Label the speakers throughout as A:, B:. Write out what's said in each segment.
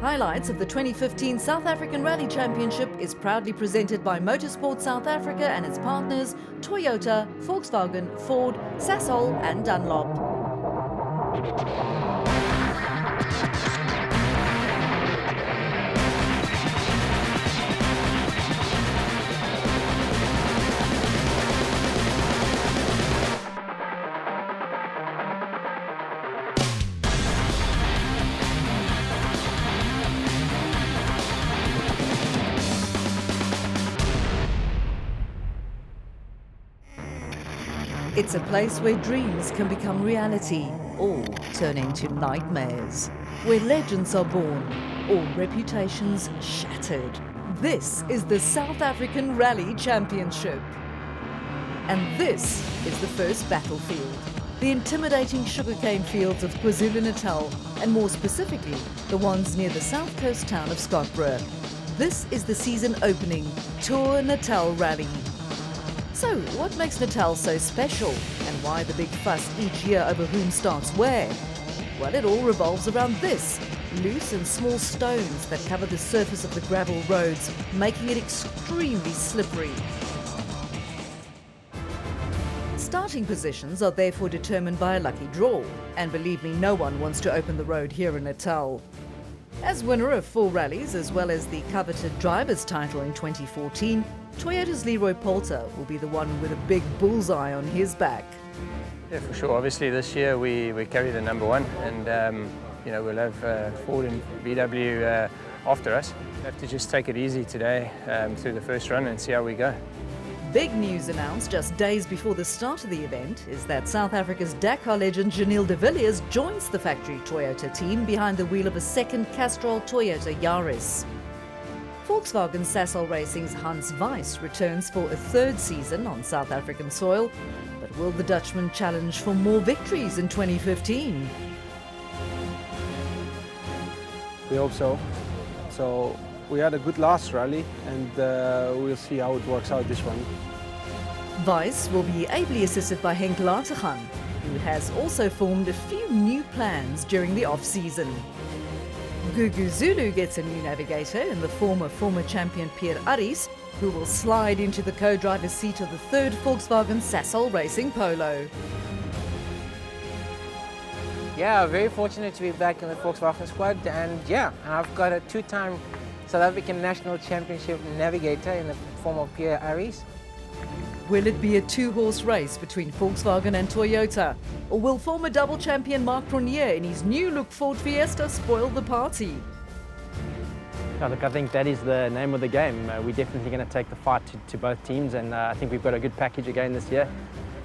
A: Highlights of the 2015 South African Rally Championship is proudly presented by Motorsport South Africa and its partners Toyota, Volkswagen, Ford, Sasol and Dunlop. It's a place where dreams can become reality or turn into nightmares, where legends are born or reputations shattered. This is the South African Rally Championship. And this is the first battlefield, the intimidating sugarcane fields of KwaZulu-Natal, and more specifically, the ones near the south coast town of Scottsboro. This is the season opening Tour Natal Rally. So, what makes Natal so special, and why the big fuss each year over whom starts where? Well, it all revolves around this: loose and small stones that cover the surface of the gravel roads, making it extremely slippery. Starting positions are therefore determined by a lucky draw, and believe me, no one wants to open the road here in Natal. As winner of 4 rallies, as well as the coveted driver's title in 2014, Toyota's Leroy Poulter will be the one with a big bullseye on his back.
B: Yeah, for sure. Obviously this year we carry the number 1, and we'll have Ford and VW after us. We'll have to just take it easy today through the first run and see how we go.
A: Big news announced just days before the start of the event is that South Africa's Dakar legend Janelle de Villiers joins the factory Toyota team behind the wheel of a second Castrol Toyota Yaris. Volkswagen Sasol Racing's Hans Weiss returns for a 3rd season on South African soil, but will the Dutchman challenge for more victories in 2015?
C: We hope so. So we had a good last rally, and we'll see how it works out this one.
A: Weiss will be ably assisted by Henk Lateghan, who has also formed a few new plans during the off-season. Gugu Zulu gets a new navigator in the former champion Pierre Aris, who will slide into the co-driver's seat of the 3rd Volkswagen Sasol Racing Polo.
D: Yeah, very fortunate to be back in the Volkswagen squad, and yeah, I've got a 2-time South African National Championship navigator in the form of Pierre Aris.
A: Will it be a 2-horse race between Volkswagen and Toyota? Or will former double champion Marc Cronje in his new-look Ford Fiesta spoil the party?
E: Yeah, look, I think that is the name of the game. We're definitely going to take the fight to both teams, and I think we've got a good package again this year.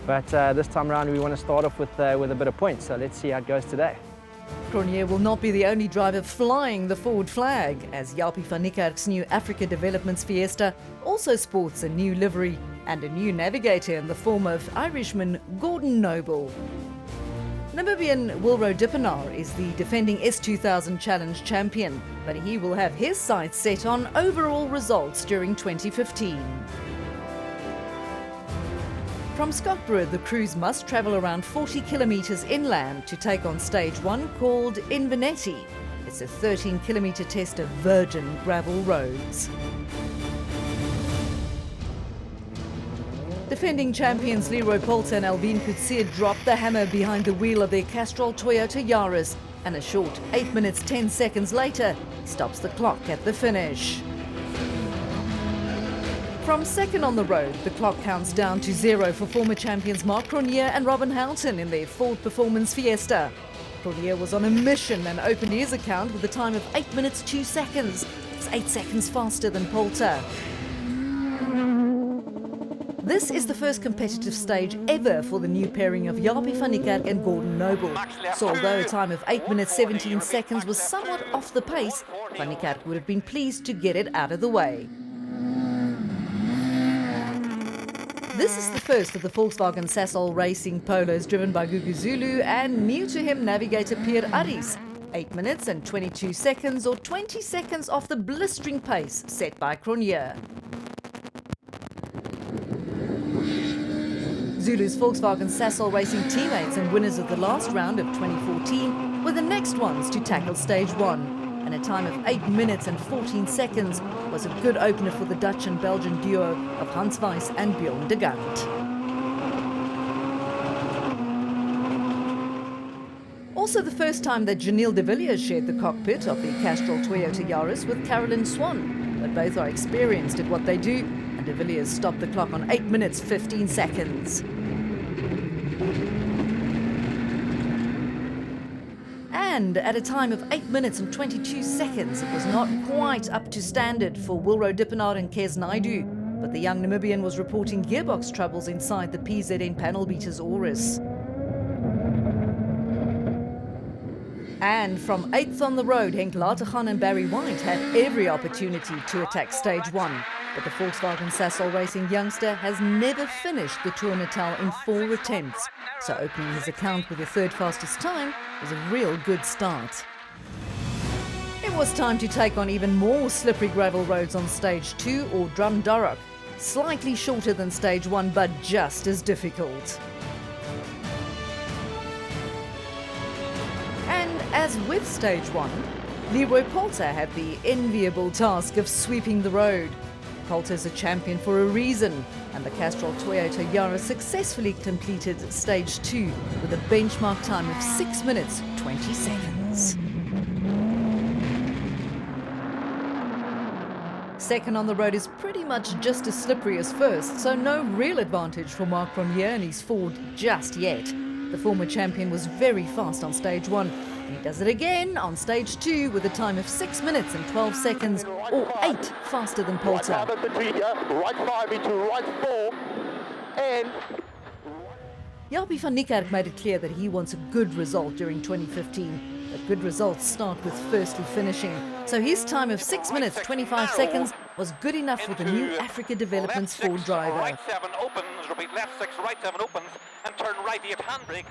E: But this time around we want to start off with a bit of points, so let's see how it goes today.
A: Cronje will not be the only driver flying the Ford flag, as Japie van Niekerk's new Africa Developments Fiesta also sports a new livery and a new navigator in the form of Irishman Gordon Noble. Namibian Wilro Dippenaar is the defending S2000 Challenge champion, but he will have his sights set on overall results during 2015. From Scottsboro, the crews must travel around 40 kilometres inland to take on stage 1 called Invernetti. It's a 13-kilometre test of virgin gravel roads. Defending champions Leroy Poulter and Alvin Coetzee dropped the hammer behind the wheel of their Castrol Toyota Yaris, and a short 8 minutes 10 seconds later stops the clock at the finish. From second on the road, the clock counts down to 0 for former champions Marc Cronje and Robin Houghton in their Ford Performance Fiesta. Cronje was on a mission and opened his account with a time of 8 minutes 2 seconds. It's 8 seconds faster than Poulter. This is the first competitive stage ever for the new pairing of Japie van Niekerk and Gordon Noble. So although a time of 8 minutes 17 seconds was somewhat off the pace, van Niekerk would have been pleased to get it out of the way. This is the first of the Volkswagen Sasol Racing Polos driven by Gugu Zulu and new to him navigator Pierre Aris. 8 minutes and 22 seconds, or 20 seconds off the blistering pace set by Cronje. Zulu's Volkswagen Sasol Racing teammates and winners of the last round of 2014 were the next ones to tackle stage 1. and a time of 8 minutes and 14 seconds was a good opener for the Dutch and Belgian duo of Hans Weiss and Bjorn de Gant. Also the first time that Janelle de Villiers shared the cockpit of the Castrol Toyota Yaris with Caroline Swan, but both are experienced at what they do, and de Villiers stopped the clock on 8 minutes 15 seconds. And at a time of 8 minutes and 22 seconds, it was not quite up to standard for Wilro Dippenaar and Kes Naidoo, but the young Namibian was reporting gearbox troubles inside the PZN panel beaters Auris. And from 8th on the road, Henk Lateghan and Barry White had every opportunity to attack stage 1. But the Volkswagen Sasol Racing youngster has never finished the Tour Natal in 4 attempts. So opening his account with the third fastest time was a real good start. It was time to take on even more slippery gravel roads on stage 2 or Drumdarroch. Slightly shorter than stage 1, but just as difficult. And as with stage 1, Leroy Poulter had the enviable task of sweeping the road. Poulter is a champion for a reason, and the Castrol Toyota Yaris successfully completed stage 2 with a benchmark time of 6 minutes 20 seconds. Second on the road is pretty much just as slippery as first, so no real advantage for Marc Bromlier and his Ford just yet. The former champion was very fast on stage 1, and he does it again on stage 2 with a time of 6 minutes and 12 seconds, or 8 faster than Poulter.
F: Right 5 into right 4, and
A: Jaapie van Niekerk made it clear that he wants a good result during 2015. But good results start with firstly finishing. So his time of 6 minutes 25 seconds was good enough for the new Africa Developments Ford driver.
F: Right 7 opens, repeat left 6, right 7 opens, and turn right 8 handbrake.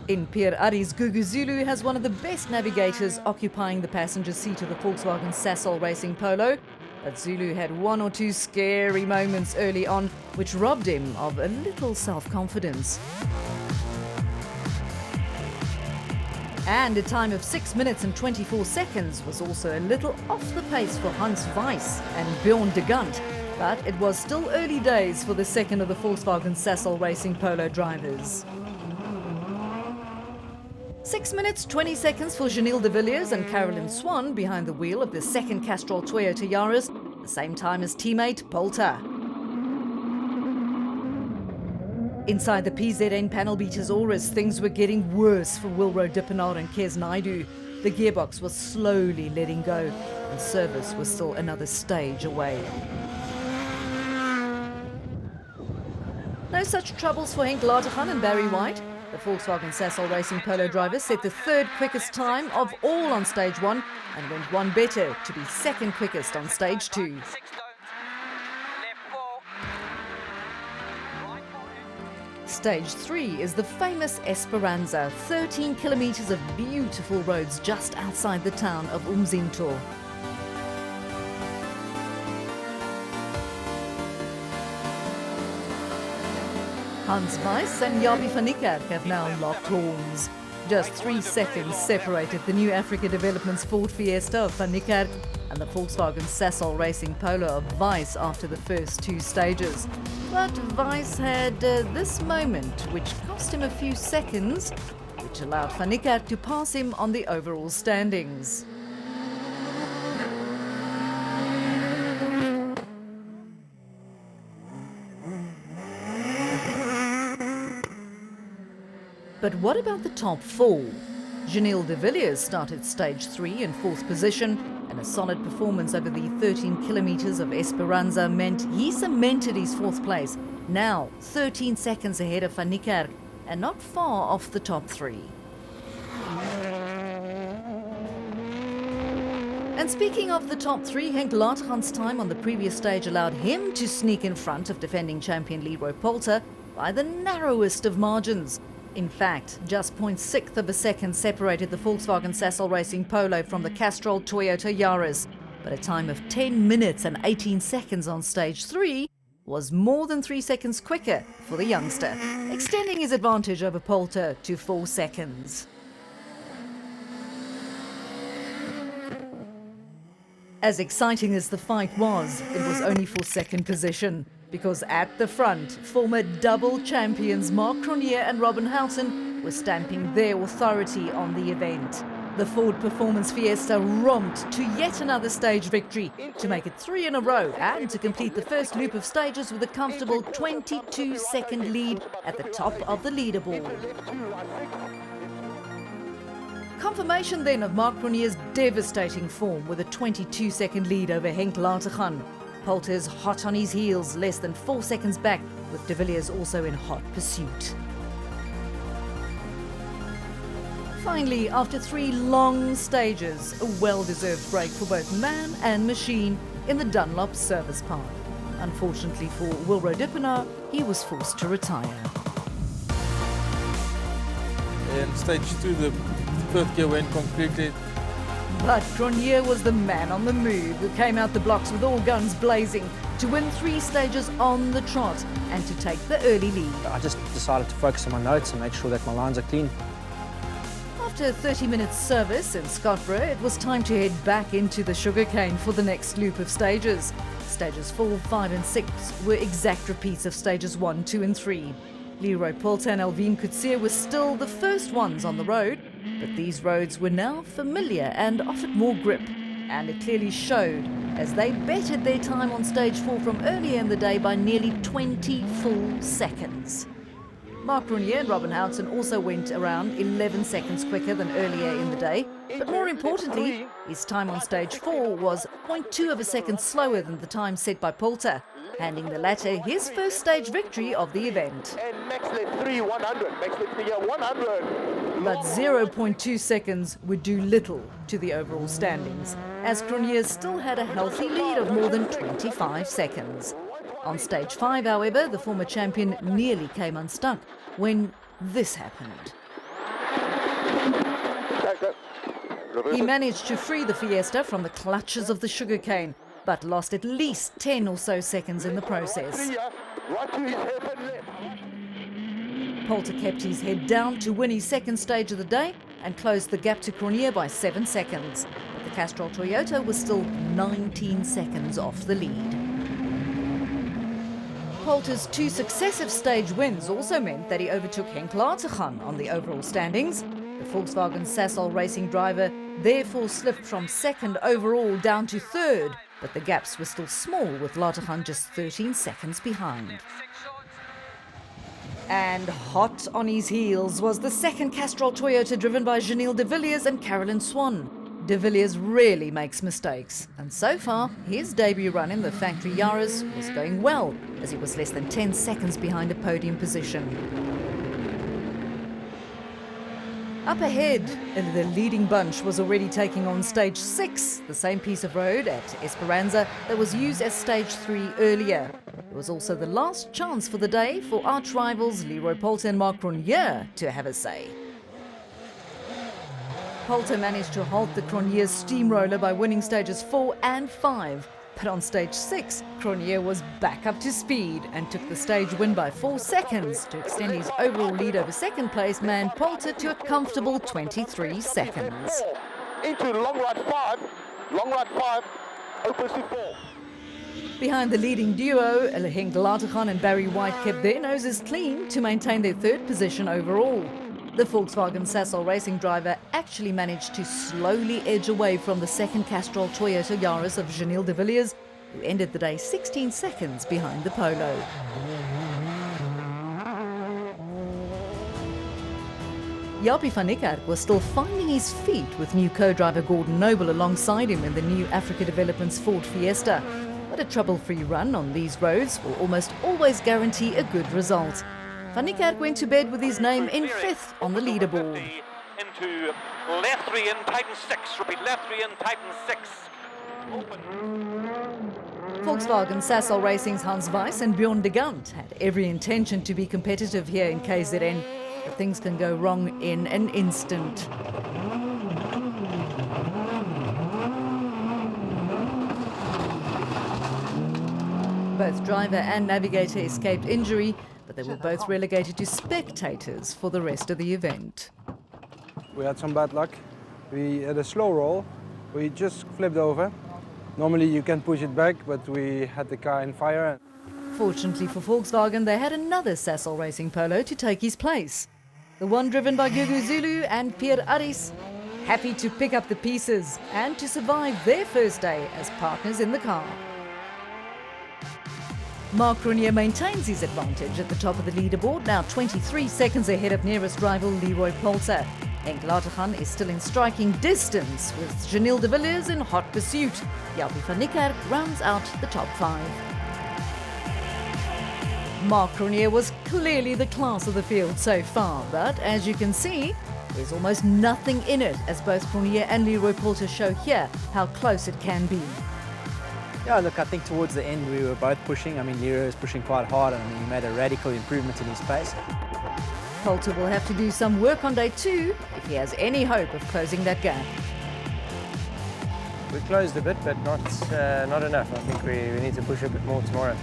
A: In Pierre Ari's Gugu Zulu has one of the best navigators occupying the passenger seat of the Volkswagen Sasol Racing Polo. But Zulu had 1 or 2 scary moments early on, which robbed him of a little self-confidence. And a time of 6 minutes and 24 seconds was also a little off the pace for Hans Weiss and Bjorn de Gant, but it was still early days for the second of the Volkswagen Sasol Racing Polo drivers. 6 minutes 20 seconds for Janelle de Villiers and Caroline Swan behind the wheel of the second Castrol Toyota Yaris, the same time as teammate Poulter. Inside the PZN panel beaters Auris, things were getting worse for Wilro Dippenaar and Kes Naidoo. The gearbox was slowly letting go, and service was still another stage away. No such troubles for Henk Lateghan and Barry White. The Volkswagen Sasol Racing Polo drivers set the third quickest time of all on stage 1 and went one better to be second quickest on stage 2. Stage 3 is the famous Esperanza, 13 kilometers of beautiful roads just outside the town of Umzinto. Hans Weiss and Jaapie van Niekerk have now locked horns. Just 3 seconds separated the new Africa Developments Ford Fiesta of van Niekerk and the Volkswagen Sasol Racing Polo of Weiss after the first 2 stages. But Weiss had this moment, which cost him a few seconds, which allowed van Niekerk to pass him on the overall standings. But what about the top 4? Janelle de Villiers started stage 3 in 4th position, and a solid performance over the 13 kilometers of Esperanza meant he cemented his 4th place, now 13 seconds ahead of van Niekerk and not far off the top 3. And speaking of the top 3, Henk Lateghan's time on the previous stage allowed him to sneak in front of defending champion Leroy Poulter by the narrowest of margins. In fact, just 0.6 of a second separated the Volkswagen Sasol Racing Polo from the Castrol Toyota Yaris. But a time of 10 minutes and 18 seconds on stage 3 was more than 3 seconds quicker for the youngster, extending his advantage over Poulter to 4 seconds. As exciting as the fight was, it was only for second position, because at the front, former double champions Mark Cronje and Robin Houghton were stamping their authority on the event. The Ford Performance Fiesta romped to yet another stage victory to make it 3 in a row and to complete the first loop of stages with a comfortable 22-second lead at the top of the leaderboard. Confirmation then of Mark Cronje's devastating form with a 22-second lead over Henk Lateghan. Poulter's hot on his heels, less than 4 seconds back, with de Villiers also in hot pursuit. Finally, after 3 long stages, a well-deserved break for both man and machine in the Dunlop Service Park. Unfortunately for Wilro Dippenaar, he was forced to retire.
G: In stage 2, the third gear went completely.
A: But Cronje was the man on the move who came out the blocks with all guns blazing to win 3 stages on the trot and to take the early lead.
E: I just decided to focus on my notes and make sure that my lines are clean.
A: After 30 minutes service in Scottsboro, it was time to head back into the sugarcane for the next loop of stages. Stages 4, 5 and 6 were exact repeats of stages 1, 2 and 3. Leroy Poulter and Alvin Coetzee were still the first ones on the road, but these roads were now familiar and offered more grip. And it clearly showed as they bettered their time on stage 4 from earlier in the day by nearly 20 full seconds. Mark Cronje and Robin Houghton also went around 11 seconds quicker than earlier in the day, but more importantly, his time on stage 4 was 0.2 of a second slower than the time set by Poulter, handing the latter his first stage victory of the event.
H: And max lap 3, 100. Max lap 3, 100.
A: But 0.2 seconds would do little to the overall standings, as Cronje still had a healthy lead of more than 25 seconds. On stage 5, however, the former champion nearly came unstuck when this happened. He managed to free the Fiesta from the clutches of the sugarcane, but lost at least 10 or so seconds in the process. Poulter kept his head down to win his second stage of the day and closed the gap to Cronje by 7 seconds. But the Castrol Toyota was still 19 seconds off the lead. Poulter's 2 successive stage wins also meant that he overtook Henk Lateghan on the overall standings. The Volkswagen Sassol racing driver therefore slipped from 2nd overall down to 3rd, but the gaps were still small, with Lateghan just 13 seconds behind. And hot on his heels was the second Castrol Toyota driven by Janelle de Villiers and Carolyn Swan. De Villiers rarely makes mistakes, and so far his debut run in the factory Yaris was going well, as he was less than 10 seconds behind a podium position. Up ahead, the leading bunch was already taking on stage 6, the same piece of road at Esperanza that was used as stage 3 earlier. It was also the last chance for the day for arch rivals Leroy Poulter and Mark Cronje to have a say. Poulter managed to halt the Cronje's steamroller by winning stages 4 and 5. But on stage 6, Cronje was back up to speed and took the stage win by 4 seconds to extend his overall lead over second place man Poulter to a comfortable 23 seconds.
H: Into long right 5. Long right 5. Opens to 4.
A: Behind the leading duo, Henk Lateghan and Barry White kept their noses clean to maintain their 3rd position overall. The Volkswagen Sassol racing driver actually managed to slowly edge away from the second Castrol Toyota Yaris of Janelle de Villiers, who ended the day 16 seconds behind the Polo. Japie van Niekerk was still finding his feet with new co-driver Gordon Noble alongside him in the new Africa Developments Ford Fiesta. But a trouble-free run on these roads will almost always guarantee a good result. Van Niekerk went to bed with his name in 5th on the leaderboard.
F: Into left 3 in, Titan 6. Repeat, left 3 in, Titan 6. Open.
A: Volkswagen Sassol Racing's Hans Weiss and Bjorn de Gant had every intention to be competitive here in KZN, but things can go wrong in an instant. Both driver and navigator escaped injury, but they were both relegated to spectators for the rest of the event.
C: We had some bad luck. We had a slow roll. We just flipped over. Normally you can push it back, but we had the car in fire.
A: Fortunately for Volkswagen, they had another Sasol Racing Polo to take his place. The one driven by Gugu Zulu and Pierre Aris, happy to pick up the pieces and to survive their first day as partners in the car. Marc Cronier maintains his advantage at the top of the leaderboard, now 23 seconds ahead of nearest rival Leroy Polter. Henk Latergan is still in striking distance, with Janelle de Villiers in hot pursuit. Japie van Niekerk rounds out the top 5. Marc Cronier was clearly the class of the field so far, but as you can see, there's almost nothing in it, as both Cronier and Leroy Polter show here how close it can be.
E: Yeah, look, I think towards the end we were both pushing. I mean, Leroy was pushing quite hard, and he made a radical improvement in his pace.
A: Polter will have to do some work on day 2 if he has any hope of closing that gap.
B: We closed a bit, but not enough. I think we need to push a bit more tomorrow.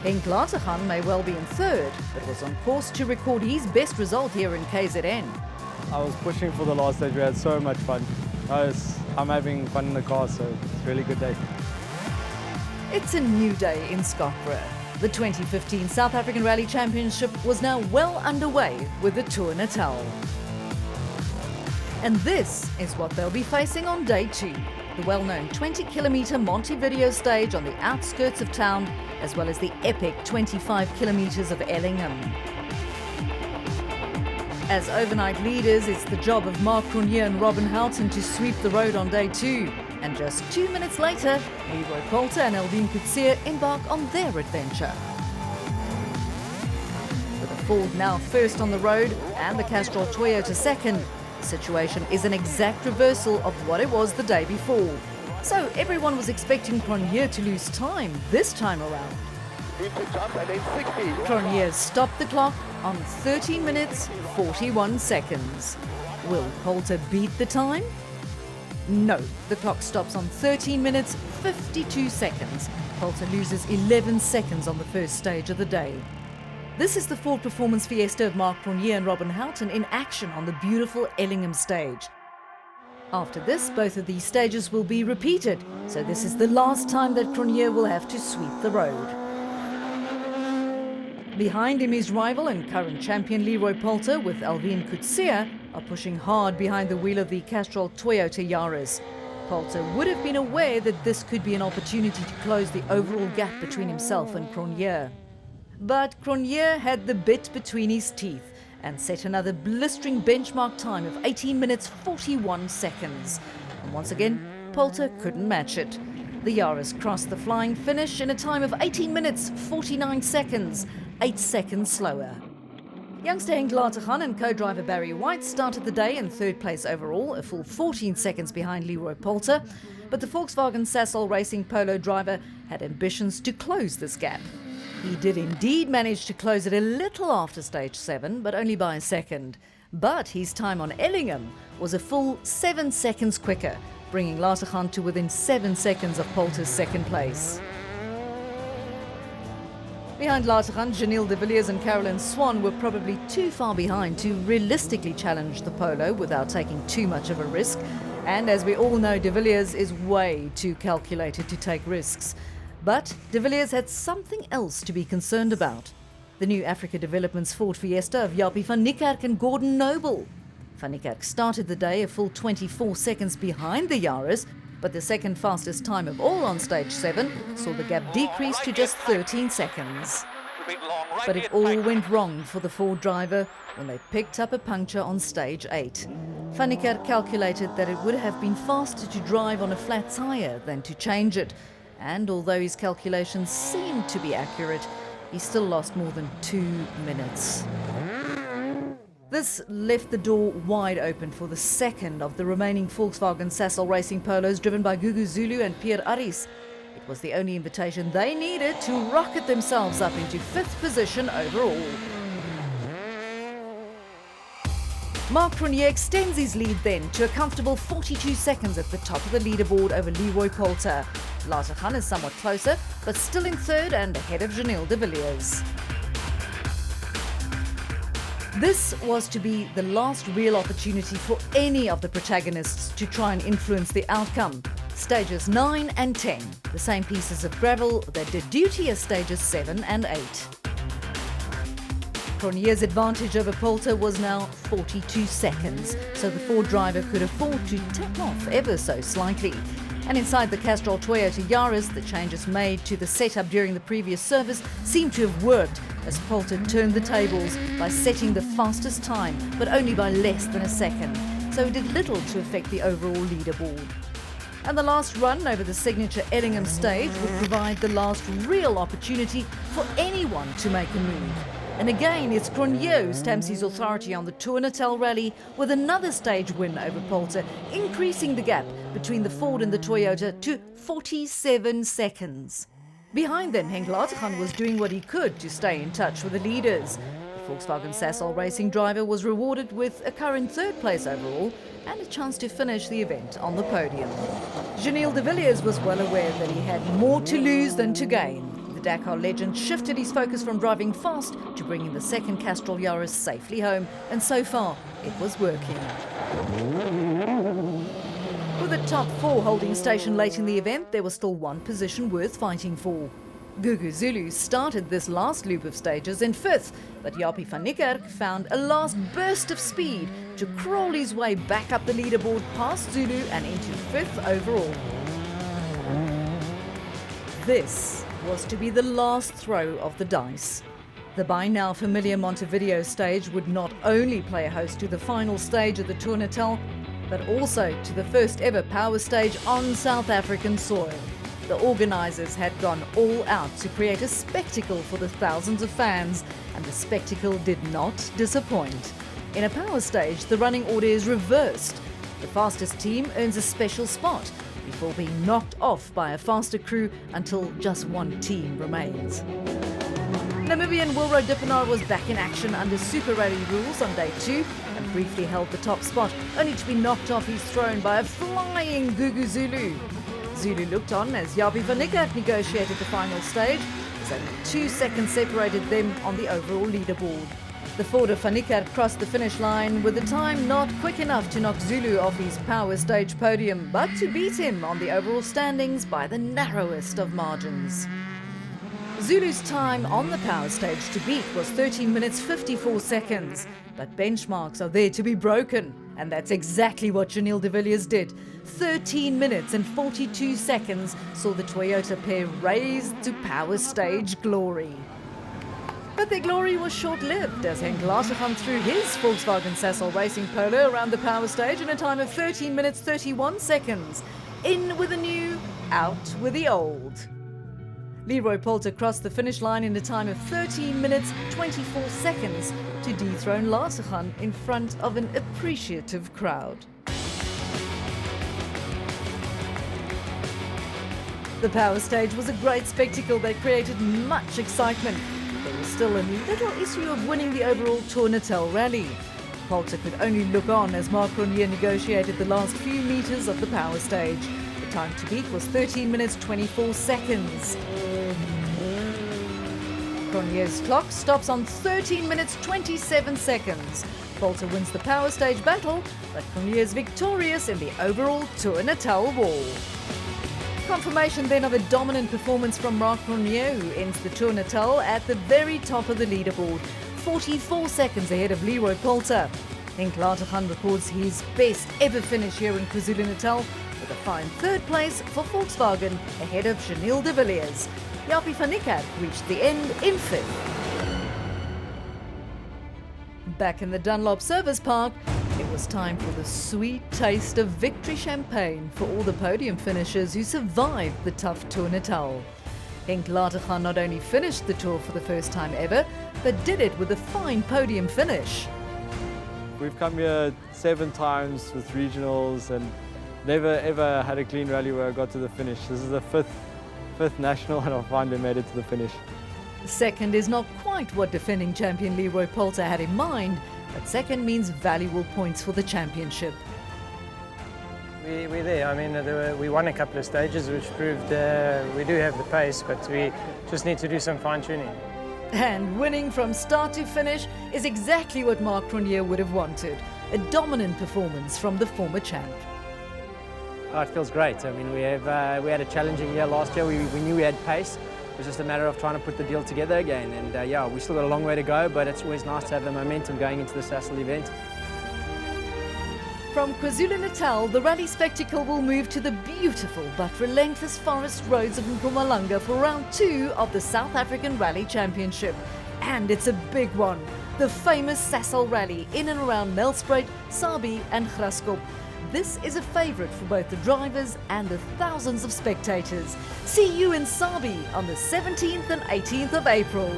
A: Henk Latergan may well be in third, but was on course to record his best result here in KZN.
I: I was pushing for the last stage. We had so much fun. I'm having fun in the car, so it's a really good day.
A: It's a new day in Skopje. The 2015 South African Rally Championship was now well underway with the Tour Natal. And this is what they'll be facing on day 2. The well-known 20-kilometre Montevideo stage on the outskirts of town, as well as the epic 25 kilometres of Ellingham. As overnight leaders, it's the job of Marc Cronier and Robin Houghton to sweep the road on day 2. And just 2 minutes later, Leroy Polter and Alvin Coetzee embark on their adventure. With the Ford now first on the road and the Castrol Toyota second, the situation is an exact reversal of what it was the day before. So everyone was expecting Cronier to lose time this time around. Cronier stopped the clock on 13 minutes 41 seconds. Will Polter beat the time? No, the clock stops on 13 minutes 52 seconds. Polter loses 11 seconds on the first stage of the day. This is the Ford Performance Fiesta of Marc Cronier and Robin Houghton in action on the beautiful Ellingham stage. After this, both of these stages will be repeated, so this is the last time that Cronier will have to sweep the road. Behind him, his rival and current champion Leroy Polter with Alvin Coetzee are pushing hard behind the wheel of the Castrol Toyota Yaris. Polter would have been aware that this could be an opportunity to close the overall gap between himself and Cronier. But Cronier had the bit between his teeth and set another blistering benchmark time of 18 minutes 41 seconds. And once again, Polter couldn't match it. The Yaris crossed the flying finish in a time of 18 minutes 49 seconds, 8 seconds slower. Youngster Henk Latergan and co-driver Barry White started the day in third place overall, a full 14 seconds behind Leroy Polter. But the Volkswagen Sasol Racing Polo driver had ambitions to close this gap. He did indeed manage to close it a little after stage 7, but only by a second. But his time on Ellingham was a full 7 seconds quicker, bringing Latergan to within 7 seconds of Polter's second place. Behind Latergan, Janelle de Villiers and Caroline Swan were probably too far behind to realistically challenge the Polo without taking too much of a risk. And as we all know, de Villiers is way too calculated to take risks. But de Villiers had something else to be concerned about. The new Africa Developments Ford Fiesta of Japie van Niekerk and Gordon Noble. Van Niekerk started the day a full 24 seconds behind the Yaris, but the second fastest time of all on stage 7 saw the gap decrease to just 13 seconds. But it all went wrong for the Ford driver when they picked up a puncture on stage 8. Van Niekerk calculated that it would have been faster to drive on a flat tyre than to change it. And although his calculations seemed to be accurate, he still lost more than 2 minutes. This left the door wide open for the second of the remaining Volkswagen Sasol Racing Polos driven by Gugu Zulu and Pierre Aris. It was the only invitation they needed to rocket themselves up into 5th position overall. Marc Cronier extends his lead then to a comfortable 42 seconds at the top of the leaderboard over Leroy Polter. Latergan is somewhat closer, but still in third and ahead of Janelle de Villiers. This was to be the last real opportunity for any of the protagonists to try and influence the outcome. Stages 9 and 10, the same pieces of gravel that did duty as stages 7 and 8. Cronje's advantage over Poulter was now 42 seconds, so the Ford driver could afford to tap off ever so slightly. And inside the Castrol Toyota Yaris, the changes made to the setup during the previous service seemed to have worked, as Poulter turned the tables by setting the fastest time, but only by less than a second, so it did little to affect the overall leaderboard. And the last run over the signature Ellingham stage would provide the last real opportunity for anyone to make a move. And again, it's Cronje who stamps his authority on the Tour Natal rally with another stage win over Poulter, increasing the gap between the Ford and the Toyota to 47 seconds. Behind them, Henk Latergan was doing what he could to stay in touch with the leaders. The Volkswagen Sasol racing driver was rewarded with a current third place overall and a chance to finish the event on the podium. Gilles de Villiers was well aware that he had more to lose than to gain. The Dakar legend shifted his focus from driving fast to bringing the second Castrol Yaris safely home, and so far it was working. With the top 4 holding station late in the event, there was still one position worth fighting for. Gugu Zulu started this last loop of stages in 5th, but Japie van Niekerk found a last burst of speed to crawl his way back up the leaderboard past Zulu and into 5th overall. This was to be the last throw of the dice. The by now familiar Montevideo stage would not only play host to the final stage of the Tour Natal, but also to the first ever power stage on South African soil. The organisers had gone all out to create a spectacle for the thousands of fans, and the spectacle did not disappoint. In a power stage, the running order is reversed. The fastest team earns a special spot before being knocked off by a faster crew until just one team remains. Namibian Wilro Dippenaar was back in action under Super Rally rules on day 2 and briefly held the top spot, only to be knocked off his throne by a flying Gugu Zulu. Zulu looked on as Japie van Niekerk negotiated the final stage, as only 2 seconds separated them on the overall leaderboard. The Ford of van Niekerk crossed the finish line with a time not quick enough to knock Zulu off his power stage podium, but to beat him on the overall standings by the narrowest of margins. Zulu's time on the power stage to beat was 13 minutes 54 seconds, but benchmarks are there to be broken, and that's exactly what Gilles de Villiers did. 13 minutes and 42 seconds saw the Toyota pair raised to power stage glory. But their glory was short-lived as Henk Latergan threw his Volkswagen Sasol Racing Polo around the power stage in a time of 13 minutes 31 seconds. In with the new, out with the old. Leroy Poulter crossed the finish line in a time of 13 minutes 24 seconds to dethrone Latergan in front of an appreciative crowd. The power stage was a great spectacle that created much excitement. There was still a little issue of winning the overall Tour Natal rally. Poulter could only look on as Marc Cronje negotiated the last few metres of the power stage. The time to beat was 13 minutes 24 seconds. Cronje's clock stops on 13 minutes 27 seconds. Poulter wins the power stage battle, but Cronje is victorious in the overall Tour Natal war. Confirmation then of a dominant performance from Marc Cronje, who ends the Tour Natal at the very top of the leaderboard, 44 seconds ahead of Leroy Poulter. Henk Latergan records his best ever finish here in KwaZulu-Natal with a fine 3rd place for Volkswagen ahead of Gilles de Villiers. Japie van Niekerk reached the end in 5th. Back in the Dunlop Service Park, it was time for the sweet taste of victory champagne for all the podium finishers who survived the tough Tour Natal. Henk Latergan not only finished the Tour for the first time ever, but did it with a fine podium finish.
I: We've come here 7 times with regionals and never ever had a clean rally where I got to the finish. This is the fifth national and I finally made it to the finish.
A: Second is not quite what defending champion Leroy Poulter had in mind, but second means valuable points for the championship.
B: We're there. I mean, we won a couple of stages, which proved we do have the pace, but we just need to do some fine-tuning.
A: And winning from start to finish is exactly what Marc Cronje would have wanted. A dominant performance from the former champ.
E: Oh, it feels great. I mean, we had a challenging year last year. We knew we had pace. It was just a matter of trying to put the deal together again. And yeah, we still got a long way to go, but it's always nice to have the momentum going into the Sasol event.
A: From KwaZulu-Natal, the rally spectacle will move to the beautiful but relentless forest roads of Mpumalanga for round 2 of the South African Rally Championship. And it's a big one, the famous Sasol Rally in and around Nelspruit, Sabi and Graskop. This is a favourite for both the drivers and the thousands of spectators. See you in Sabi on the 17th and 18th of April.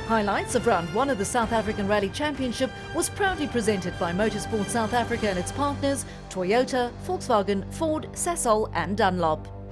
A: Highlights of round 1 of the South African Rally Championship was proudly presented by Motorsport South Africa and its partners Toyota, Volkswagen, Ford, Sasol and Dunlop.